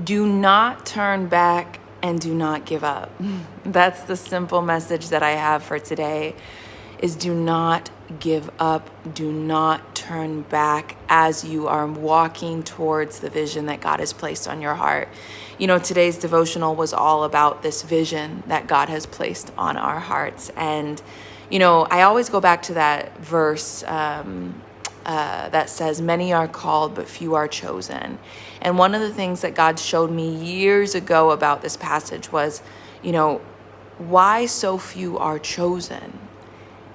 Do not turn back and do not give up. That's the simple message that I have for today, is do not give up. Do not turn back as you are walking towards the vision that God has placed on your heart. You know, today's devotional was all about this vision that God has placed on our hearts. And, you know, I always go back to that verse that says, many are called, but few are chosen. And one of the things that God showed me years ago about this passage was, you know, why so few are chosen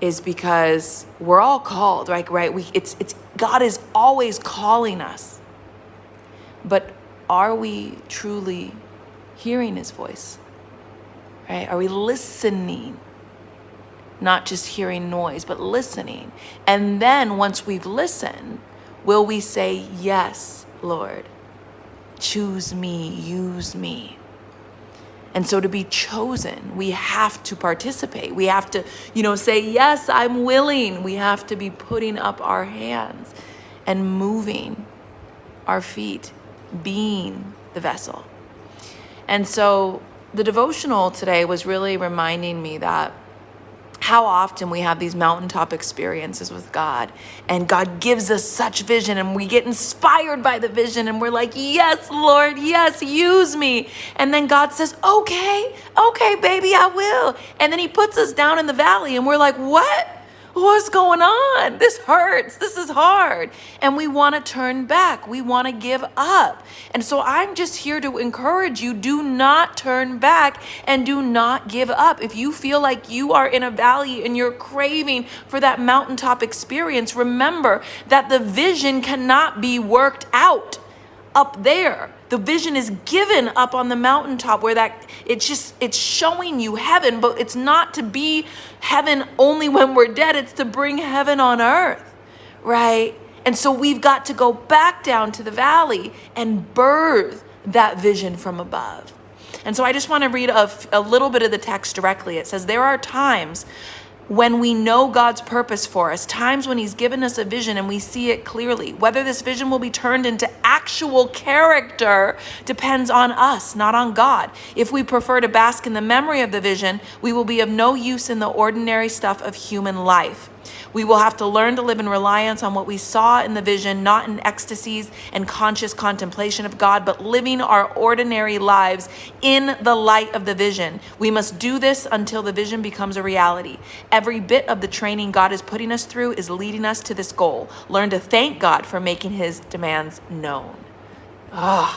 is because we're all called, right? It's God is always calling us. But are we truly hearing his voice? Right? Are we listening? Not just hearing noise, but listening. And then once we've listened, will we say, yes, Lord, choose me, use me. And so to be chosen, we have to participate. We have to, say, yes, I'm willing. We have to be putting up our hands and moving our feet, being the vessel. And so the devotional today was really reminding me that how often we have these mountaintop experiences with God, and God gives us such vision, and we get inspired by the vision, and we're like, yes, Lord, yes, use me. And then God says, okay, baby, I will. And then he puts us down in the valley, and we're like, what? What's going on? This hurts. This is hard. And we want to turn back. We want to give up. And so I'm just here to encourage you, do not turn back and do not give up. If you feel like you are in a valley and you're craving for that mountaintop experience, remember that the vision cannot be worked out up there. The vision is given up on the mountaintop where it's showing you heaven, but it's not to be heaven only when we're dead. It's to bring heaven on earth, right? And so we've got to go back down to the valley and birth that vision from above. And so I just want to read a little bit of the text directly. It says, there are times when we know God's purpose for us, times when he's given us a vision and we see it clearly. Whether this vision will be turned into actual character depends on us, not on God. If we prefer to bask in the memory of the vision, we will be of no use in the ordinary stuff of human life. We will have to learn to live in reliance on what we saw in the vision, not in ecstasies and conscious contemplation of God, but living our ordinary lives in the light of the vision. We must do this until the vision becomes a reality. Every bit of the training God is putting us through is leading us to this goal. Learn to thank God for making his demands known. Let's